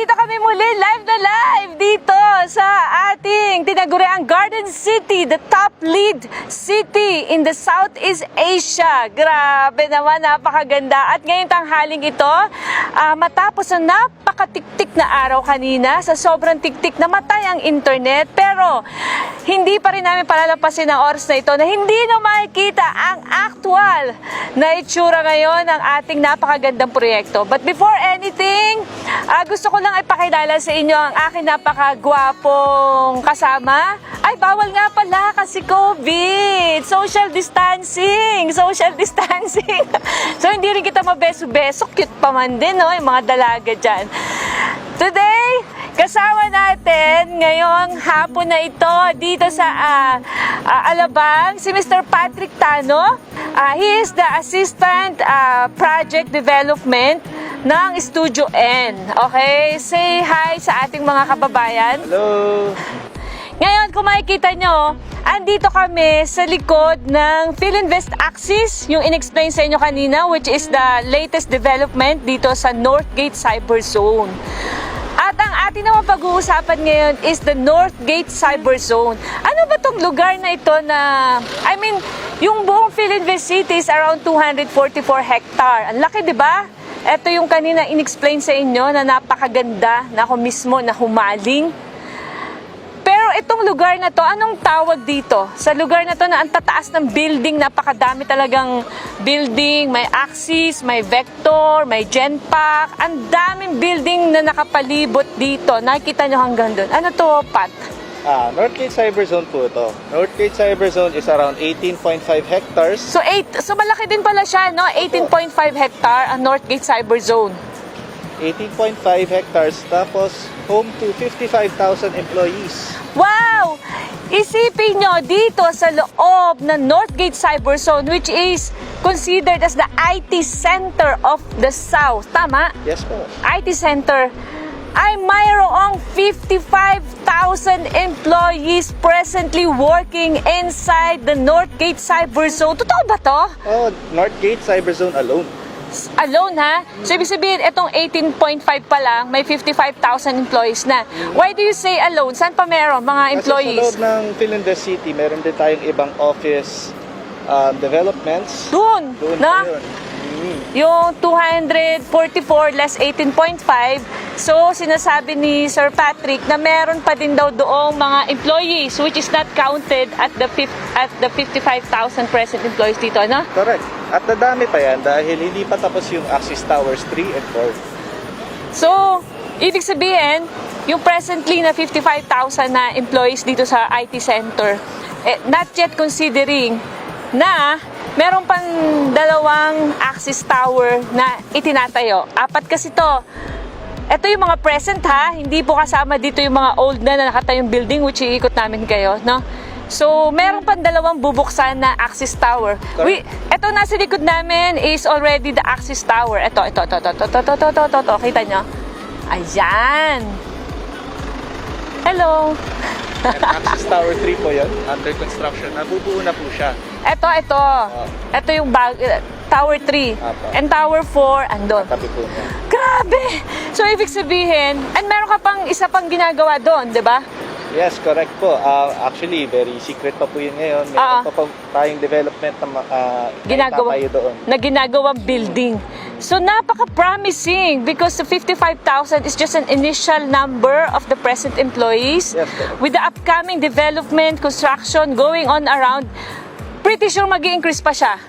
Nandito kami muli, live na live dito sa ating tinaguriang Garden City, the top lead city in the Southeast Asia. Grabe naman, napakaganda. At ngayong tanghaling ito, matapos na napakatiktik na araw kanina, sa sobrang tiktik namatay ang internet. Pero hindi pa rin namin palalampasin ang oras na ito na hindi na makikita ang actual na itsura ngayon ng ating napakagandang proyekto. But before anything, gusto ko lang ipakilala sa inyo ang aking napakagwapong kasama. Ay, bawal nga pala kasi COVID. Social distancing. Social distancing. So, hindi rin kita mabeso-beso. Cute pa man din, no? Yung mga dalaga dyan. Today, kasama natin ngayong hapon na ito dito sa Alabang, si Mr. Patrick Tano. He is the Assistant Project Development ng Studio N. Okay? Say hi sa ating mga kababayan. Hello! Ngayon, kung makikita nyo, andito kami sa likod ng Philinvest Axis, yung in-explain sa inyo kanina, which is the latest development dito sa Northgate Cyber Zone. At ang ating naman pag-uusapan ngayon is the Northgate Cyber Zone. Ano ba tong lugar na ito na, yung buong Philinvest City is around 244 hectare. Ang laki, di ba? Ito yung kanina in-explain sa inyo na napakaganda, na ako mismo na humaling. Pero itong lugar na to, anong tawag dito? Sa lugar na to na ang tataas ng building, napakadami talagang building, may axis, may vector, may genpack, ang daming building na nakapalibot dito. Nakikita nyo hanggang doon. Ano to, Pat? Northgate Cyber Zone po ito. Northgate Cyber Zone is around 18.5 hectares. So malaki din pala siya, no? 18.5 hectare ang Northgate Cyber Zone. 18.5 hectares, tapos home to 55,000 employees. Wow! Isipin nyo, dito sa loob ng Northgate Cyber Zone, which is considered as the IT center of the South. Tama? Yes po. IT center. Ay mayroong 55,000 employees presently working inside the Northgate Cyber Zone. Totoo ba to? Oh, Northgate Cyber Zone alone. Alone, ha? So, ibig sabihin, itong 18.5 pa lang, may 55,000 employees na. Why do you say alone? Saan pa meron mga employees? Kasi sa loob ng Philinvest City, meron din tayong ibang office developments. Doon, na? Yung 244 less 18.5. So, sinasabi ni Sir Patrick na meron pa din daw doong mga employees which is not counted at the 55,000 present employees dito, no? Correct. At nadami pa yan dahil hindi pa tapos yung Axis Towers 3 and 4. So, ibig sabihin, yung presently na 55,000 na employees dito sa IT center, not yet considering na meron pang dalawang Axis Tower na itinatayo. 4 kasi to. Ito yung mga present, ha. Hindi po kasama dito yung mga old na nakatayong building which iikot namin kayo, no? So, meron pang dalawang bubuksan na Axis Tower. Ito nasa likod namin is already the Axis Tower. Ito. Kita nyo? Ayan. Hello. Axis Tower 3 po yun, under construction. Nabubuo na po siya. Ito. Ito yung Tower 3. And Tower 4, andun. Tabi po niya. Grabe! So, ibig sabihin, and meron ka pang isa pang ginagawa doon, di ba? Yes, correct po. Actually, very secret pa po yun ngayon. Meron pa tayong development na tayo doon. Na ginagawang building. So, napaka-promising because the 55,000 is just an initial number of the present employees. Yes, correct. With the upcoming development, construction going on around, pretty sure mag-i-increase pa siya.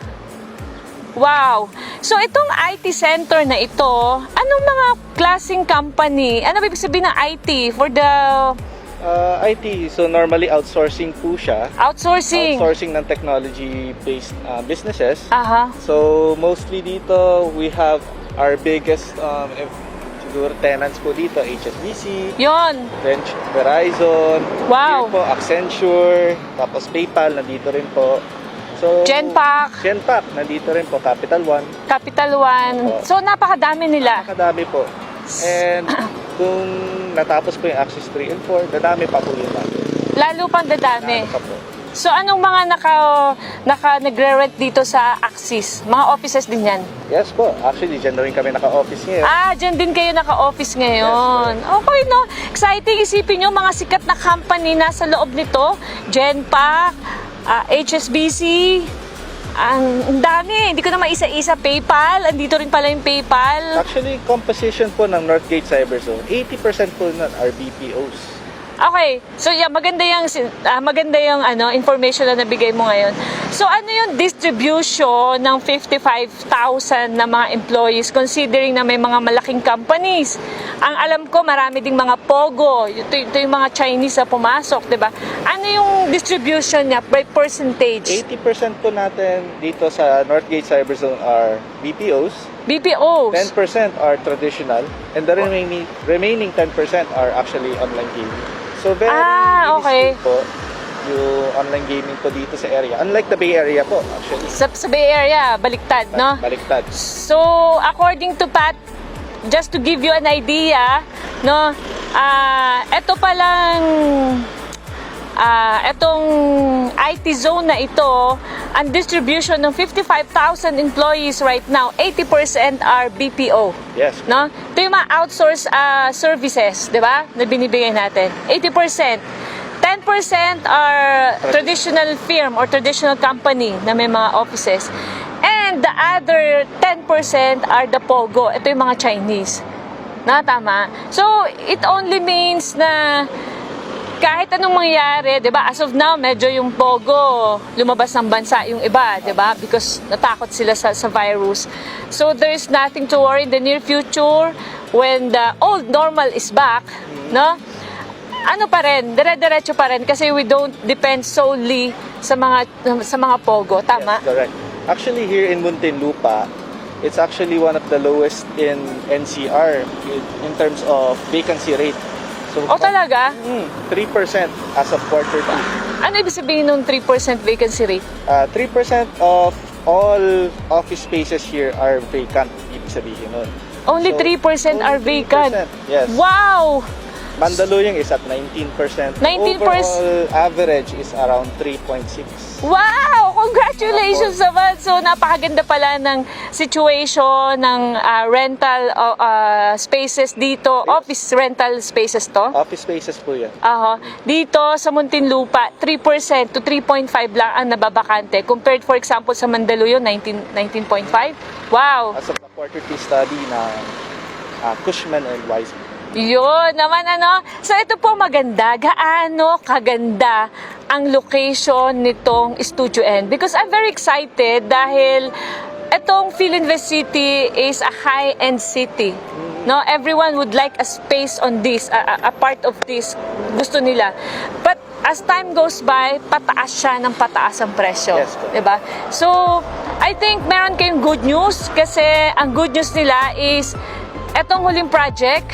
Wow! So, itong IT center na ito, anong mga klaseng company? Ano ibig sabihin ng IT for the... IT, so normally outsourcing po siya. Outsourcing ng technology-based businesses. Aha. So, mostly dito, we have our biggest siguro tenants po dito, HSBC, Yon. Verizon, Wow. here po, Accenture, tapos PayPal, nandito rin po. So, Genpack, nandito rin po, Capital One. Capital One. So, napakadami nila. Nakadami po. And kung natapos po yung Axis 3 and 4, dadami pa po yun natin. Lalo pang dadami. Lalo pa po. So anong mga nagre-rent dito sa Axis? Mga offices din yan? Yes po. Actually, dyan na rin kami naka-office ngayon. Dyan din kayo naka-office ngayon. Okay, no? Exciting. Isipin nyo, mga sikat na company nasa loob nito. Genpact, HSBC, ang dami. Hindi ko na maisa-isa. PayPal. Andito rin pala yung PayPal. Actually, composition po ng Northgate Cyberzone, 80% po nun are BPOs. Okay. So yeah, maganda yung information na nabigay mo ngayon. So ano yung distribution ng 55,000 na mga employees considering na may mga malaking companies? Ang alam ko, marami ding mga POGO. Ito yung mga Chinese na pumasok, 'di ba? Ano yung distribution niya by percentage? 80% po natin dito sa Northgate Cyberzone are BPOs. BPOs. 10% are traditional, and the remaining 10% are actually online gaming. So very okay. minuscule po yung online gaming po dito sa area. Unlike the Bay Area po, actually. Sa Bay Area, baliktad, no? Baliktad. So, according to Pat, just to give you an idea, no, ito palang etong IT zone na ito, ang distribution ng 55,000 employees right now, 80% are BPO. Yes. No? Ito yung mga outsource services, di ba? Na binibigay natin. 80%. 10% are traditional firm or traditional company na may mga offices. And the other 10% are the POGO. Ito yung mga Chinese. Na, tama? So, it only means na kahit anong mangyari, 'di ba? As of now, medyo yung POGO lumabas ng bansa yung iba, 'di ba? Because natakot sila sa virus. So there's nothing to worry in the near future when the old normal is back, no? Ano pa rin, dire-diretso pa rin kasi we don't depend solely sa mga POGO, tama? Yes, correct. Actually, here in Muntinlupa, it's actually one of the lowest in NCR in terms of vacancy rate. So, talaga? 3% as of quarter 2. Ano ibig sabihin ng 3% vacancy rate? 3% of all office spaces here are vacant, ibig sabihin nun. Only So, 3% are only vacant? 3%, yes. Wow! Mandaluyong is at 19%. 19%. Overall average is around 3.6. Wow! Congratulations naman! So, napakaganda pala ng situation ng rental spaces dito. Office rental spaces to? Office spaces po yan. Dito sa Muntinlupa, 3% to 3.5 lang ang nababakante. Compared, for example, sa Mandaluyong, 19.5? Wow! As of the quarter 2 study na Cushman and Wiseman. Yun naman So ito po maganda. Gaano kaganda ang location nitong Studio N? Because I'm very excited dahil itong Philinvest City is a high-end city. No, everyone would like a space on this, a part of this. Gusto nila. But as time goes by, pataas siya ng pataas ang presyo. Yes, 'di ba? So, I think meron kayong good news kasi ang good news nila is etong huling project.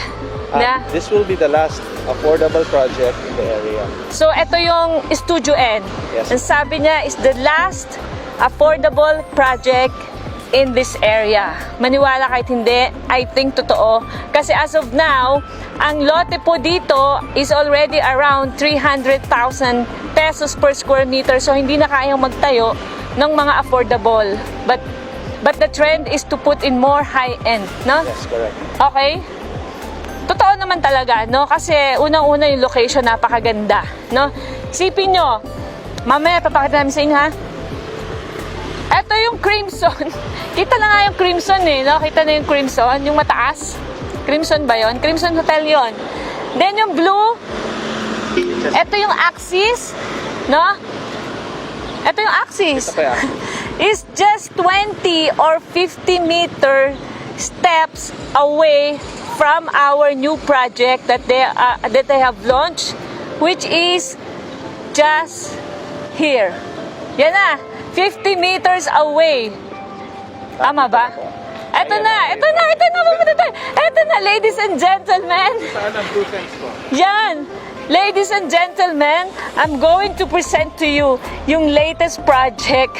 This will be the last affordable project in the area. So, ito yung Studio N. Yes. Ang sabi niya is the last affordable project in this area. Maniwala kahit hindi, I think totoo. Kasi as of now, ang lote po dito is already around 300,000 pesos per square meter. So, hindi na kayang magtayo ng mga affordable. But the trend is to put in more high-end, no? Yes, correct. Okay? Totoo naman talaga, no? Kasi unang-una yung location napakaganda, no? Isipin nyo, mamaya papakita namin sa inyo, ha? Ito yung Crimson. Kita na nga yung Crimson, eh, no? Kita na yung Crimson, yung mataas. Crimson ba yon? Crimson Hotel yon. Then yung blue, ito yung Axis, no? Ito yung Axis. Ito kaya? Is just 20 or 50 meter steps away from our new project that they have launched, which is just here. Yan na, 50 meters away. Tama ba? Ito na, ladies and gentlemen. Saan ang 2 cents po? Yan. Ladies and gentlemen, I'm going to present to you yung latest project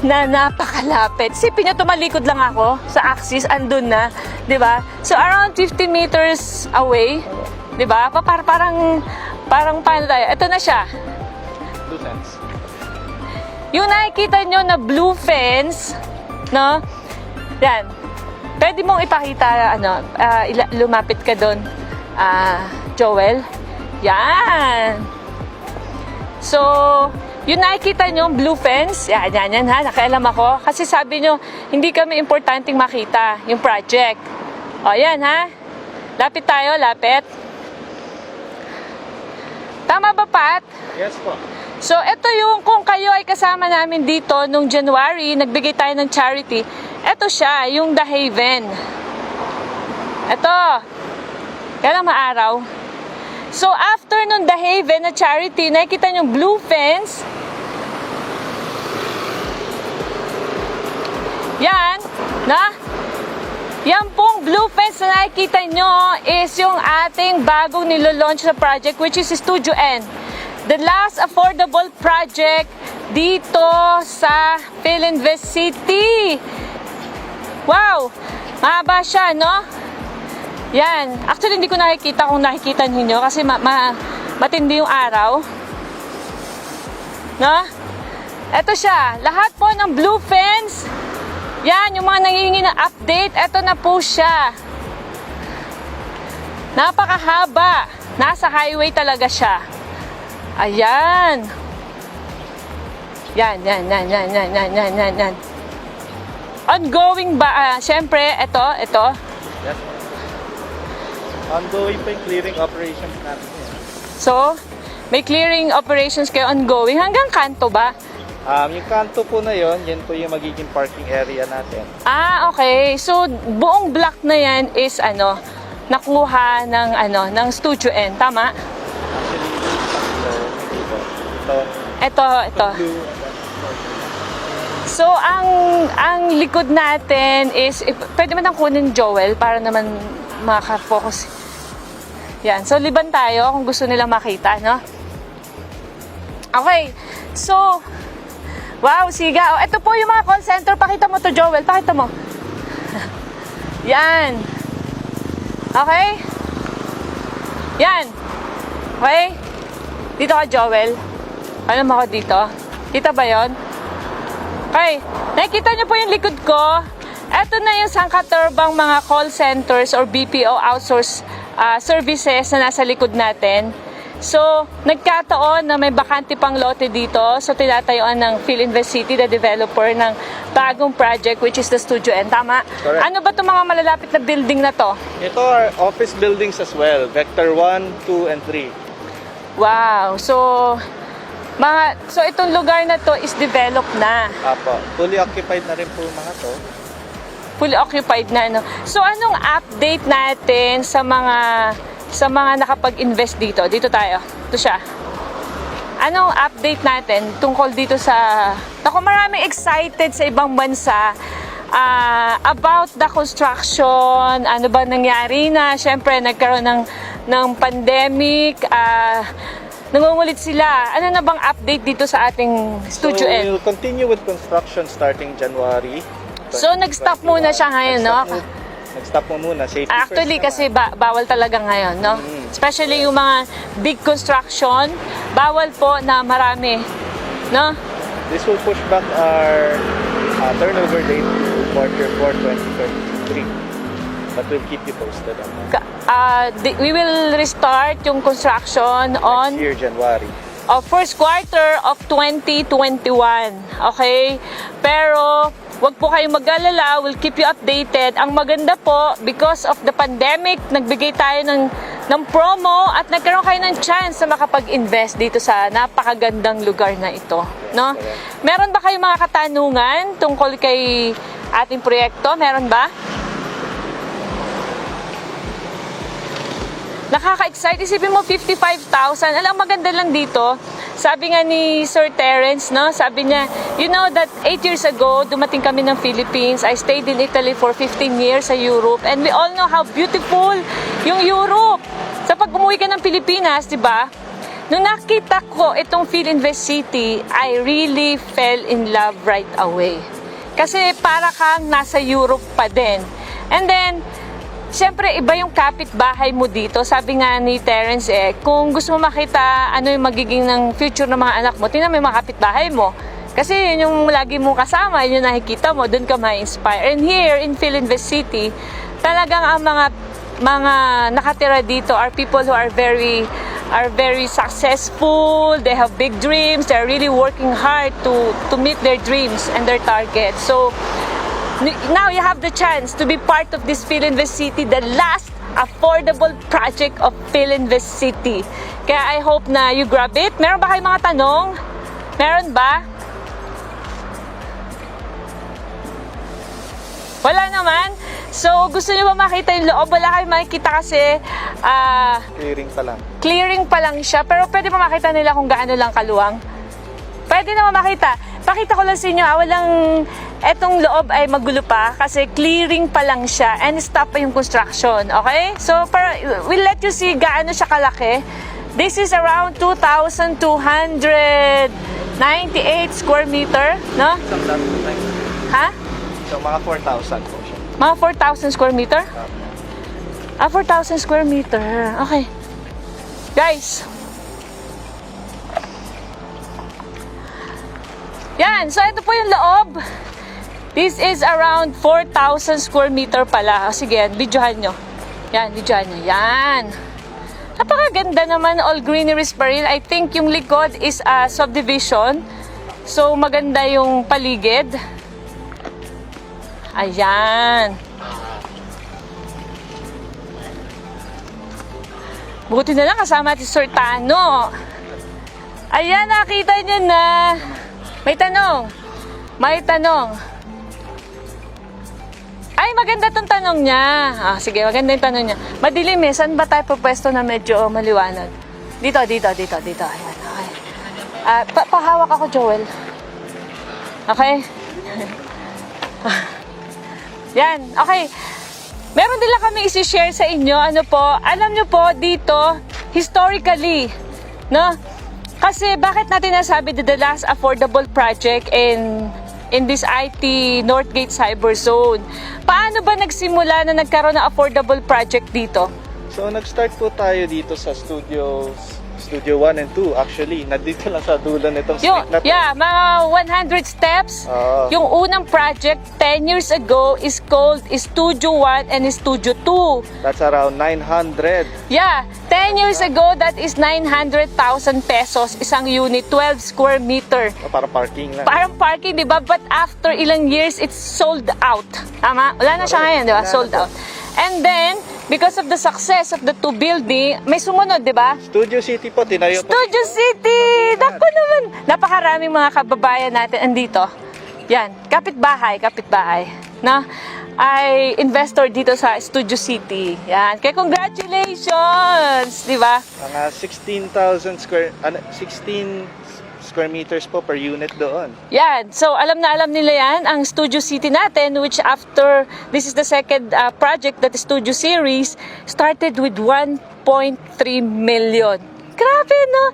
na napakalapit. Sipin nyo, tumalikod lang ako sa Axis, andun na, di ba? So around 50 meters away, di ba? Parang paano tayo? Ito na siya. 2 cents. Yung nakikita nyo na blue fence, no? Yan. Pwede mong ipakita, lumapit ka doon, Joel. Yan. So, yung nakikita nyo, blue fence, yan ha, nakialam ako. Kasi sabi nyo, hindi kami importanteng makita yung project. O, yan ha. Lapit tayo, lapit. Tama ba, Pat? Yes po. So, ito yung kung kayo ay kasama namin dito nung January, nagbigay tayo ng charity. Ito siya, yung The Haven. Ito. Kaya lang maaraw. So, after nung The Haven na charity, nakikita nyo blue fence. Yan. Na? Yan pong blue fence na nakikita nyo is yung ating bagong nilo-launch na project, which is Studio N. The last affordable project dito sa Philinvest City. Wow! Mahaba siya, no? Yan. Actually, hindi ko nakikita kung nakikita ninyo kasi matindi yung araw. No? Ito siya. Lahat po ng blue fence. Yan, yung mga nangihingi ng update. Ito na po siya. Napakahaba. Nasa highway talaga siya. Ayan. Yan. Ongoing ba? Siyempre, ito. Yes. Ongoing pa yung clearing operations natin. So, may clearing operations kayo ongoing. Hanggang kanto ba? Yung kanto po na yon, yan po yung magiging parking area natin. Okay. So, buong block na yan is nakuha ng Studio N. Tama? Actually, hindi po. Ito. Blue. So, ang likod natin is, pwede man nang kunin Joel para naman makaka-focus. Yan. So, liban tayo kung gusto nilang makita, no? Okay. So, wow, siga. Ito po yung mga call center. Pakita mo to, Joel. Pakita mo. Yan. Okay? Yan. Okay? Dito ka, Joel. Alam mo ako dito. Kita ba yon? Okay. Nakikita niyo po yung likod ko. Ito na yung sangkaturbang mga call centers or BPO outsource services na nasa likod natin. So, nagkataon na may bakante pang lote dito. So, tinatayuan ng Philinvest City, the developer ng bagong project, which is the Studio N. Tama? Correct. Ano ba itong mga malalapit na building na to? Ito are office buildings as well. Vector 1, 2, and 3. Wow! So, itong lugar na to is developed na. Apo. Fully occupied na rin po yung mga to. Fully occupied na, no? So, anong update natin sa mga nakapag-invest dito? Dito tayo. Ito siya. Anong update natin tungkol dito sa... Ako, maraming excited sa ibang bansa about the construction. Ano ba nangyari na? Siyempre, nagkaroon ng pandemic. Nangungulit sila. Ano na bang update dito sa ating Studio So, N? we'll continue with construction starting January. So, nag-stop muna siya ngayon, no? Nag-stop mo muna. Safety Actually, first kasi bawal talaga ngayon, no? Especially yung mga big construction, bawal po na marami, no? This will push back our turnover date to Q4 2023. But we'll keep you posted on that. We will restart yung construction on Next year, January. first quarter of 2021. Okay? Pero, wag po kayong mag-alala. We'll keep you updated. Ang maganda po, because of the pandemic, nagbigay tayo ng promo at nagkaroon kayo ng chance na makapag-invest dito sa napakagandang lugar na ito. No? Meron ba kayong mga katanungan tungkol kay ating proyekto? Meron ba? Nakaka-excite. Isipin mo, 55,000. Alam, maganda lang dito. Sabi nga ni Sir Terence, no? Sabi niya, you know that 8 years ago, dumating kami ng Philippines. I stayed in Italy for 15 years sa Europe. And we all know how beautiful yung Europe. Sa pag umuwi ka ng Pilipinas, di ba? Nung nakita ko itong Philinvest City, I really fell in love right away. Kasi para kang nasa Europe pa din. And then, siyempre, iba yung kapitbahay mo dito. Sabi nga ni Terence, kung gusto mo makita ano yung magiging ng future ng mga anak mo, tingnan mo yung mga kapitbahay mo. Kasi yun yung lagi mong kasama, yun yung nakikita mo, dun ka ma-inspire. And here in Philinvest City, talagang ang mga nakatira dito are people who are very successful. They have big dreams. They're really working hard to meet their dreams and their targets. So now you have the chance to be part of this Philinvest City, the last affordable project of Philinvest City. Kaya I hope na you grab it. Meron ba kayong mga tanong? Meron ba? Wala naman. So, gusto niyo ba makita yung loob? Wala kayong makikita kasi Clearing pa lang. clearing pa lang siya. Pero pwede ba makita nila kung gaano lang kaluwang? Pwede naman makita. Pakita ko lang sa inyo, walang etong loob ay magulo pa kasi clearing pa lang siya and stop pa yung construction. Okay? So, we'll let you see gaano siya kalaki. This is around 2,298 square meter, no? Ha? So, mga 4,000 po siya. Mga 4,000 square meter? 4,000 square meter. Okay. Guys. Yan. So, ito po yung loob. This is around 4,000 square meter pala. Sige, videohan nyo. Yan, videohan nyo. Yan. Napakaganda naman. All greeneries pa rin. I think yung likod is a subdivision. So, maganda yung paligid. Ayan. Buti na lang kasama si Sir Tano. Ayan, nakita niyo na. May tanong. May tanong. Ay, maganda tong tanong niya. Sige, maganda yung tanong niya. Madilim eh. Saan ba tayo pwesto na medyo maliwanag? Dito. Ayan, okay. Pahawak ako, Joel. Okay? Yan, okay. Meron din lang kami isi-share sa inyo. Ano po, alam nyo po dito, historically, no? Kasi bakit natin nasabi the last affordable project in this IT Northgate Cyber Zone? Paano ba nagsimula na nagkaroon ng affordable project dito? So, nag-start po tayo dito sa Studio 1 and 2 actually. Nandito lang sa dulo nitong street na to. Yeah, mga 100 steps. Yung unang project 10 years ago is called Studio 1 and Studio 2. That's around 900. Yeah, 10 years ago that is 900,000 pesos isang unit, 12 square meter. Para parking lang. Parang parking, di ba? But after ilang years, it's sold out. Tama? Wala na siya ngayon, di ba? Sold out. And then, because of the success of the two building, may sumunod, di ba? Studio City po, tinayo po. Studio City! Naku naman! Napakaraming mga kababayan natin andito. Yan, kapitbahay. No? Ay investor dito sa Studio City. Yan. Kaya congratulations! Di ba? Mga 16 square meters po per unit doon. Yan. So, alam na alam nila yan, ang Studio City natin, which after, this is the second project that is Studio Series, started with 1.3 million. Grabe, no?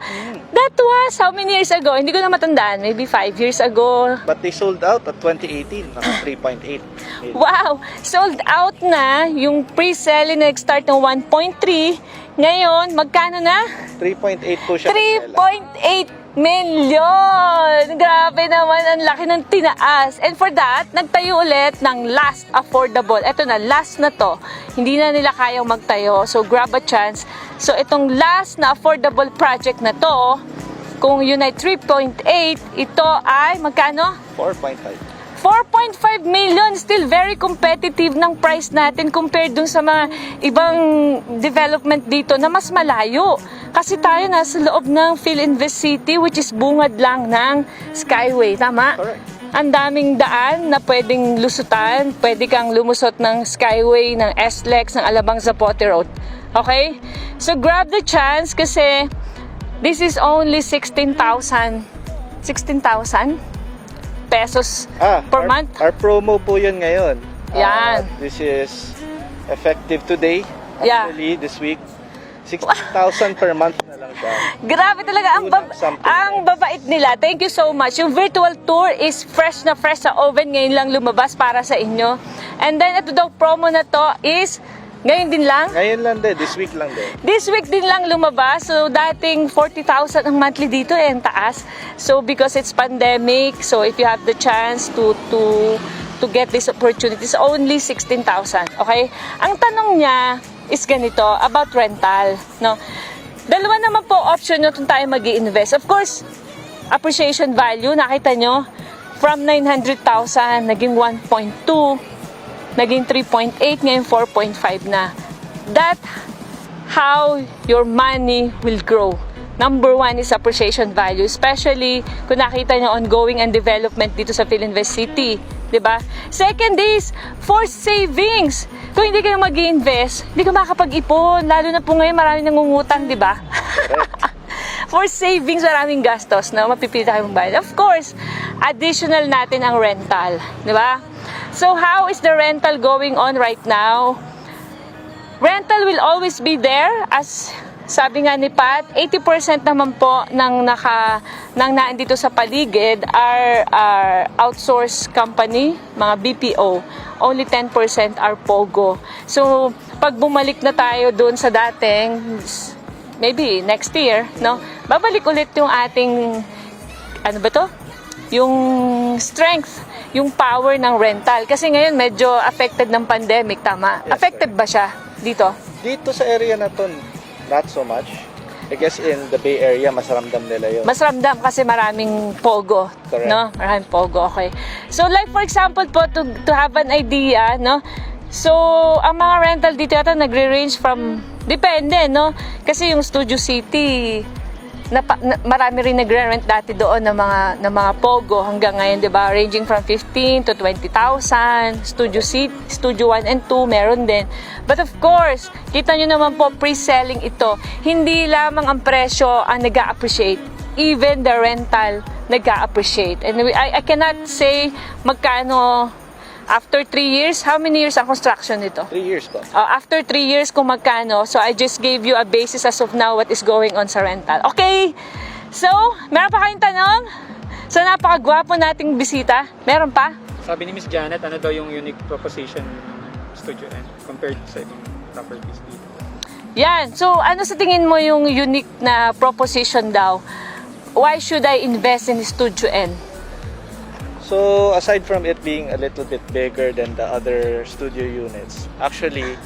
That was how many years ago? Hindi ko na matandaan. Maybe 5 years ago. But they sold out at 2018, mga 3.8. Wow! Sold out na. Yung pre-selling na nag-start ng 1.3. Ngayon, magkano na? 3.8 po siya. 3.8 million! Grabe naman, ang laki ng tinaas. And for that, nagtayo ulit ng last affordable. Ito na, last na to. Hindi na nila kayang magtayo. So, grab a chance. So, itong last na affordable project na to, kung yun ay 3.8, ito ay magkano? 4.5. 4.5 million, still very competitive ng price natin compared dun sa mga ibang development dito na mas malayo. Kasi tayo nasa loob ng Philinvest City, which is bungad lang ng Skyway. Tama? Correct. Ang daming daan na pwedeng lusutan. Pwede kang lumusot ng Skyway, ng SLEX, ng Alabang Zapote Road. Okay? So grab the chance kasi this is only 16,000 pesos per month. Our promo po yun ngayon. Yan. This is effective today. Yeah. Actually, this week. 16,000 per month na lang siya. Grabe talaga, ang babait nila. Thank you so much. Yung virtual tour is fresh na fresh sa oven. Ngayon lang lumabas para sa inyo. And then, ito daw promo na to is Ngayon din lang? Ngayon lang din, this week lang din. This week din lang lumabas. So, dating 40,000 ang monthly dito ang taas. So, because it's pandemic, so if you have the chance to get this opportunity, it's only 16,000. Okay? Ang tanong niya is ganito, about rental. No? Dalawa naman po option nyo kung tayo mag-i-invest. Of course, appreciation value, nakita nyo, from 900,000, naging 1.2, naging 3.8, ngayon 4.5 na. That how your money will grow. Number one is appreciation value, especially kung nakita nyo ongoing and development dito sa Philinvest City. Diba? Second is for savings. Kung hindi kayo mag-invest, hindi ka makakapag-ipon. Lalo na po ngayon, maraming nangungutang, diba? For savings, maraming gastos na mapipili kayong bayad. Of course, additional natin ang rental. Diba? So how is the rental going on right now? Rental will always be there, as sabi nga ni Pat, 80% naman po ng nandito sa paligid are outsourced company, mga BPO. Only 10% are POGO. So, pag bumalik na tayo doon sa dating, maybe next year, no? Babalik ulit yung ating, ano ba to? Yung strength, yung power ng rental. Kasi ngayon medyo affected ng pandemic, tama? Yes, affected ba siya dito? Dito sa area na to, not so much. I guess in the Bay Area, mas ramdam nila yun. Mas ramdam kasi maraming pogo, Correct. no? Maraming pogo, okay. So like for example po, to have an idea, no? So, ang mga rental dito yata nagre-range from, depende, no? Kasi yung Studio City, marami rin nagre-rent dati doon ng mga pogo hanggang ngayon, 'di ba? Ranging from 15 to 20,000. Studio 1 and 2 meron din. But of course, kita nyo naman po pre-selling ito. Hindi lamang ang presyo ang nag-a-appreciate. Even the rental nag-a-appreciate. And I cannot say magkano after 3 years. How many years ang construction nito? 3 years pa. After 3 years kung magkano. So, I just gave you a basis as of now what is going on sa rental. Okay? So, meron pa kayong tanong? Sa napakagwapo nating bisita? Meron pa? Sabi ni Miss Janet, ano daw yung unique proposition ng Studio N compared sa ibang properties dito? Yan. So, ano sa tingin mo yung unique na proposition daw? Why should I invest in Studio N? So, aside from it being a little bit bigger than the other studio units, actually,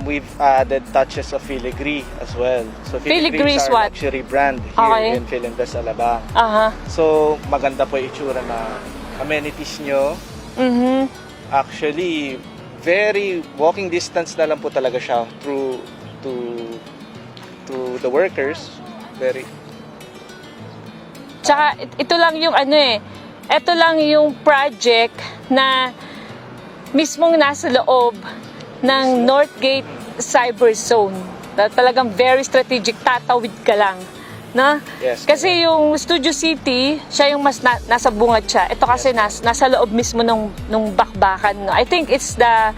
we've added touches of Filigree as well. So, Filigree is is our what? luxury brand here Okay. in Philinvest Alabang. Aha. So, maganda po yung itsura na amenities nyo. Mhm. Actually, very walking distance na lang po talaga siya through to the workers. Very. Tsaka, ito lang yung ano eh. Ito lang yung project na mismong nasa loob ng Northgate Cyber Zone. Talagang very strategic, tatawid ka lang. Na? Yes, Kasi yung Studio City, siya yung mas nasa bungad siya. Ito kasi nasa loob mismo nung bakbakan. No? I think it's the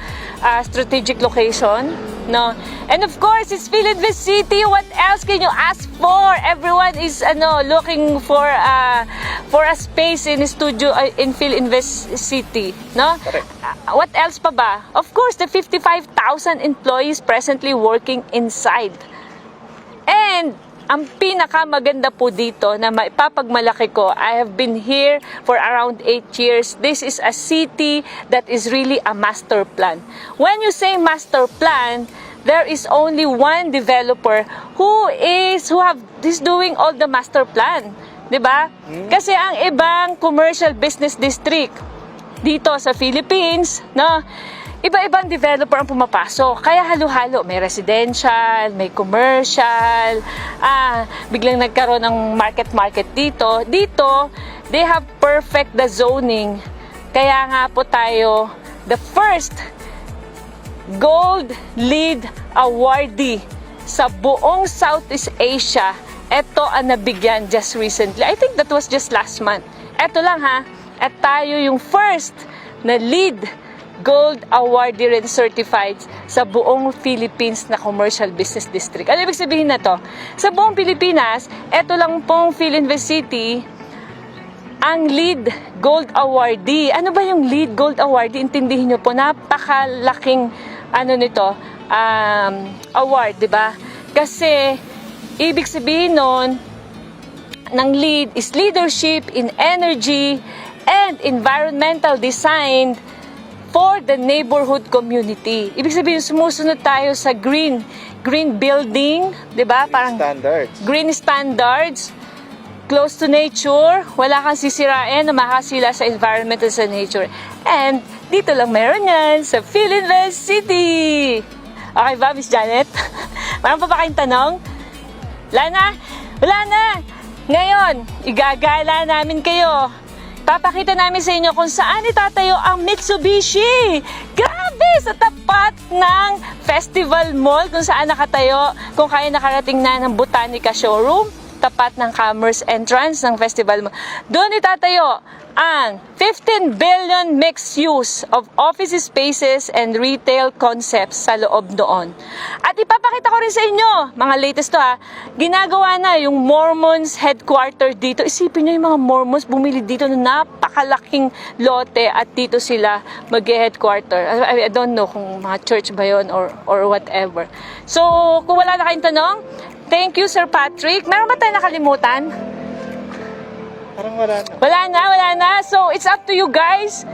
strategic location. No? And of course, it's Philinvest City. What else can you ask for? Everyone is looking for a space in studio in Philinvest City. No? Correct. What else pa ba? Of course, the 55,000 employees presently working inside. And ang pinakamaganda po dito na maipapagmalaki ko, I have been here for around 8 years. This is a city that is really a master plan. When you say master plan, there is only one developer who is doing all the master plan. 'Di ba? Kasi ang ibang commercial business district dito sa Philippines, no? Iba-ibang developer ang pumapasok. Kaya halo-halo. May residential, may commercial, biglang nagkaroon ng market dito. Dito, they have perfect the zoning. Kaya nga po tayo, the first Gold LEED awardee sa buong Southeast Asia. Ito ang nabigyan just recently. I think that was just last month. Ito lang ha. At tayo yung first na LEED Gold awardee rin certified sa buong Philippines na commercial business district. Ano ibig sabihin na to? Sa buong Pilipinas, eto lang pong Philinvest City ang LEED Gold awardee. Ano ba yung LEED Gold awardee? Intindihin nyo po, napakalaking nito, award, di ba? Kasi, ibig sabihin nun, ng LEED is Leadership in Energy and Environmental Design for the Neighborhood Community. Ibig sabihin, sumusunod tayo sa green building, di ba? Parang Standards. green standards, close to nature, wala kang sisirain na makasila sa environment at sa nature. And dito lang meron yan sa Philinvest City. Okay ba, Miss Janet? Meron pa ba kayong tanong? Wala na? Wala na! Ngayon, igagala namin kayo. Papakita namin sa inyo kung saan itatayo ang Mitsubishi. Grabe! Sa tapat ng Festival Mall, kung saan nakatayo, kung kaya nakarating na ng Botanica Showroom, tapat ng Commerce entrance ng Festival Mall. Doon itatayo ang 15 billion mixed use of office spaces and retail concepts sa loob doon. At ipapakita ko rin sa inyo, mga latest to ginagawa na yung Mormons headquarter dito. Isipin nyo yung mga Mormons bumili dito na napakalaking lote at dito sila mag-headquarter. I don't know kung mga church ba yun or whatever. So, kung wala na kayong tanong, thank you, Sir Patrick. Meron ba tayo nakalimutan? Parang wala na. Wala na. So, it's up to you guys.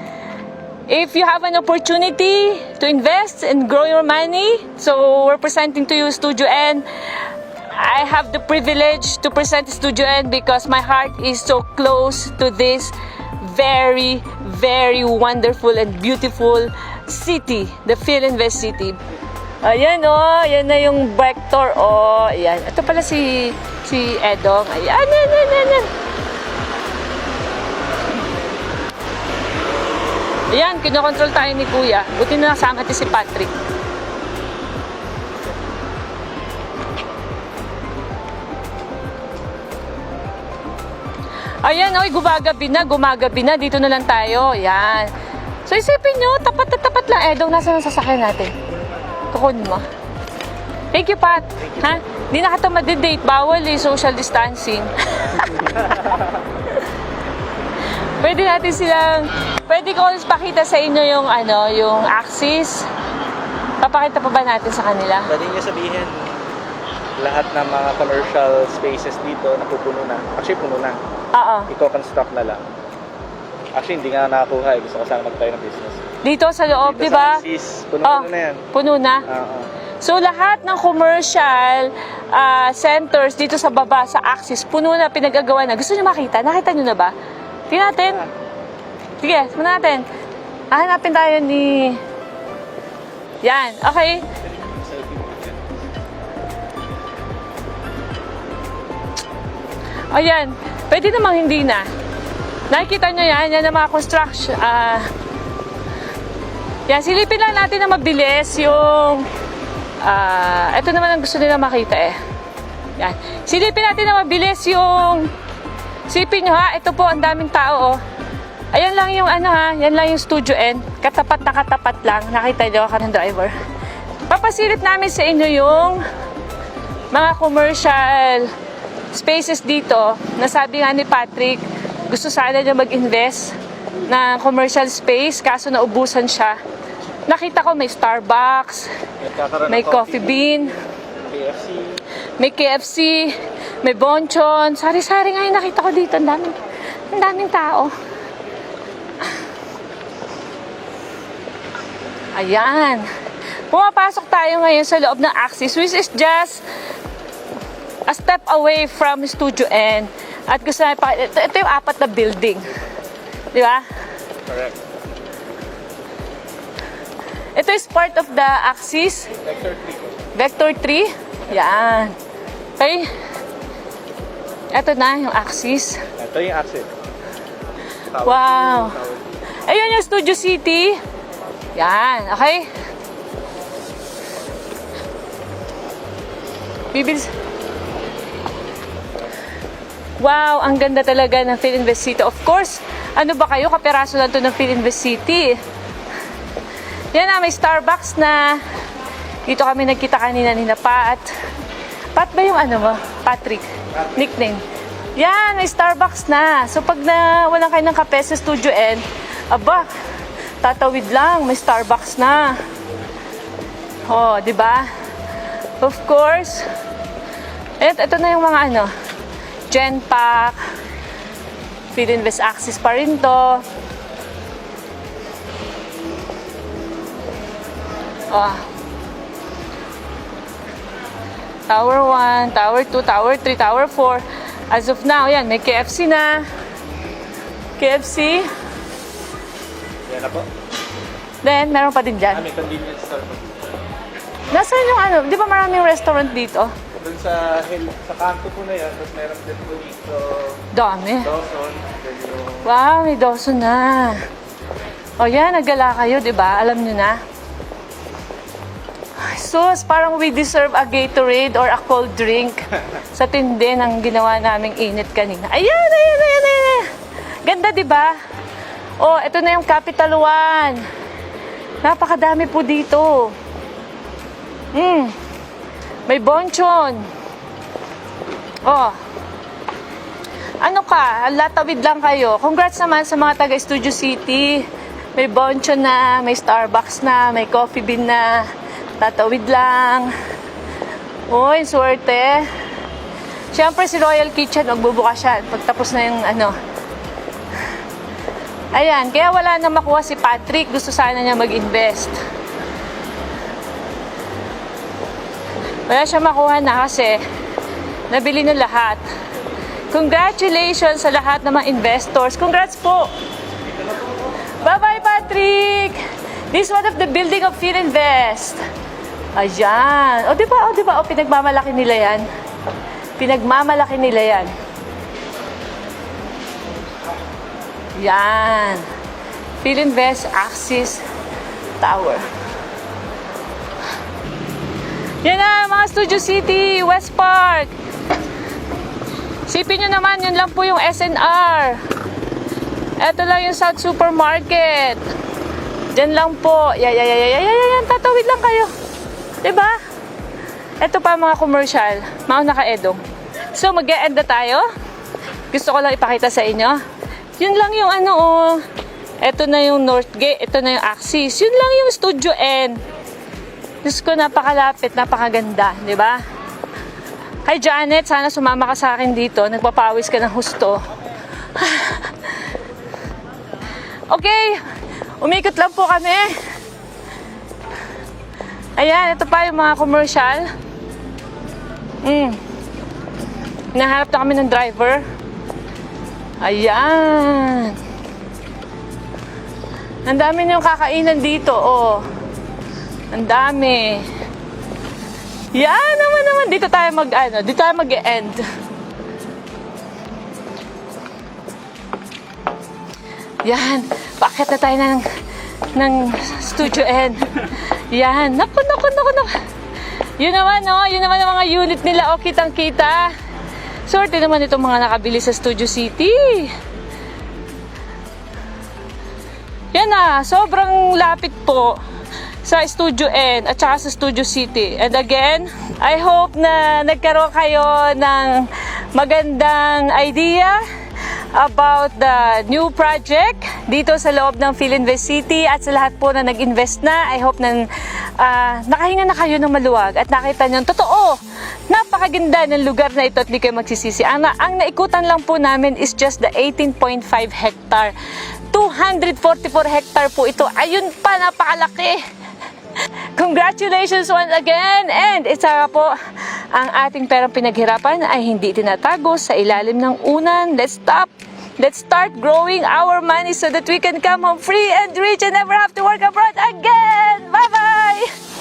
If you have an opportunity to invest and grow your money, so we're presenting to you Studio N. I have the privilege to present Studio N because my heart is so close to this very, very wonderful and beautiful city, the Philinvest City. Ayan yan na yung vector ayan. Ito pala si Edong. Ayan. Ayan, kinokontrol tayo ni Kuya. Buti na nasama natin si Patrick. Ayan, gumagabi na. Dito na lang tayo. Ayan. So, isipin nyo, tapat na tapat lang. Edong, nasa ang sasakyan natin? Kukunin mo. Thank you, Pat. Ha? Di na kita madidate. Bawal social distancing. Pwede ko pakita sa inyo yung axis. Papakita pa ba natin sa kanila? Pwede nyo sabihin, lahat ng mga commercial spaces dito napupuno na. Actually, puno na. Oo. Iko-construct na lang. Actually, hindi nga nakakuha. Gusto ko sana magtayo ng business. Dito sa loob, Dito di ba? sa Axis, puno na yan. Puno na? Oo. So, lahat ng commercial centers dito sa baba, sa Axis, puno na, pinagagawa na. Gusto nyo makita? Nakita nyo na ba? Tingnan natin. Sige, muna natin. Hanapin tayo ni... Yan, okay. Ayan, pwede namang hindi na. Nakikita nyo yan ang mga construction. Yan, silipin lang natin na mabilis yung... ito naman ang gusto nila makita Yan. Silipin natin na mabilis yung... Sipin nyo ito po, ang daming tao Ayan lang yung yan lang yung Studio N. Katapat na katapat lang. Nakita nyo ka ng driver. Papasilip namin sa inyo yung mga commercial spaces dito. Nasabi nga ni Patrick, gusto sana niya mag-invest na commercial space, kaso naubusan siya. Nakita ko may Starbucks, may Coffee Bean, may KFC, may Bonchon. Sari-sari nga yung nakita ko dito. Ang daming tao. Ayan. Pumapasok tayo ngayon sa loob ng Axis, which is just a step away from Studio N. At gusto namin ito yung 4 na building. Di ba? Correct. Ito is part of the Axis. Vector 3. Yan. Okay. Ito na yung Axis. Ito yung Axis. Wow. Ayun yung Studio City. Yan. Okay. Bibilis. Wow, ang ganda talaga ng Philinvest City. Of course, ano ba kayo? Kaperaso lang ito ng Philinvest City. Yan na, may Starbucks na. Dito kami nagkita kanina ni Pat. Pat ba yung mo? Patrick. Nickname. Yan, may Starbucks na. So pag walang kayo ng kape sa Studio N, aba, tatawid lang, may Starbucks na. Oh, di ba? Of course. Ito na yung mga ano, Genpack, Philinvest Axis pa rin to. Oh. Tower 1, Tower 2, Tower 3, Tower 4. As of now, yan, may KFC na. KFC. Yan na po. Then, meron pa din dyan. May convenience store po. Nasaan yung ano, di ba maraming restaurant dito? Doon sa kanto po na yan, tapos meron din po dito Dami. Dawson. Then yung Wow, may Dawson na. O yan, naggala kayo, di ba? Alam nyo na. Sus, parang we deserve a Gatorade or a cold drink sa tindi ng ginawa naming init kanina. Ayan. Ganda, di ba? Oh, ito na yung Capital One. Napakadami po dito. May bonchon. Oh. Ano ka? Latawid lang kayo. Congrats naman sa mga taga Studio City. May bonchon na, may Starbucks na, may Coffee Bean na. Tatawid lang. Uy, swerte. Siyempre si Royal Kitchen, magbubukas siya pagtapos na yung ano. Ayan, kaya wala na makuha si Patrick. Gusto sana niya mag-invest. Wala siya makuha na kasi nabili na lahat. Congratulations sa lahat ng mga investors. Congrats po. Bye-bye, Patrick. This is one of the building of Philinvest. Ayan. O, diba? O, pinagmamalaki nila yan. Pinagmamalaki nila yan. Yan. Philinvest Axis Tower. Yan na, mga Studio City, West Park. Sipin nyo naman, yun lang po yung SNR. Ito lang yung South Supermarket. Diyan lang po. Yan, tatawid lang kayo. Diba? Ito pa mga commercial. Mauna ka, Edong. So, mag-e-end na tayo. Gusto ko lang ipakita sa inyo. Yun lang yung ano, oh. Ito na yung Northgate. Ito na yung Axis. Yun lang yung Studio N. Diyos ko, napakalapit, napakaganda, di ba? Hi Janet, sana sumama ka sa akin dito. Nagpapawis ka ng husto. Okay, umikot lang po kami. Ayan, ito pa yung mga commercial. Nahanap na kami ng driver. Ayan. Ang dami niyong kakainan dito, oh. Ang dami. Yan naman. Dito tayo mag-end. Yan. Bakit na tayo ng Studio N. Yan. Naku. Yun naman ang mga unit nila. O, kitang-kita. Swerte naman itong mga nakabili sa Studio City. Yan na. Sobrang lapit po sa Studio N at saka sa Studio City. And again, I hope na nagkaroon kayo ng magandang idea about the new project dito sa loob ng Philinvest City at sa lahat po na nag-invest na. I hope na nakahinga na kayo ng maluwag at nakita nyo, totoo, napakaganda ng lugar na ito at di kayo magsisisi. Ang naikutan lang po namin is just the 18.5 hectare. 244 hectare po ito. Ayun pa, napakalaki. Congratulations once again, and isa po, ang ating perang pinaghirapan ay hindi tinatago sa ilalim ng unan. Let's start growing our money so that we can come home free and rich and never have to work abroad again. Bye-bye!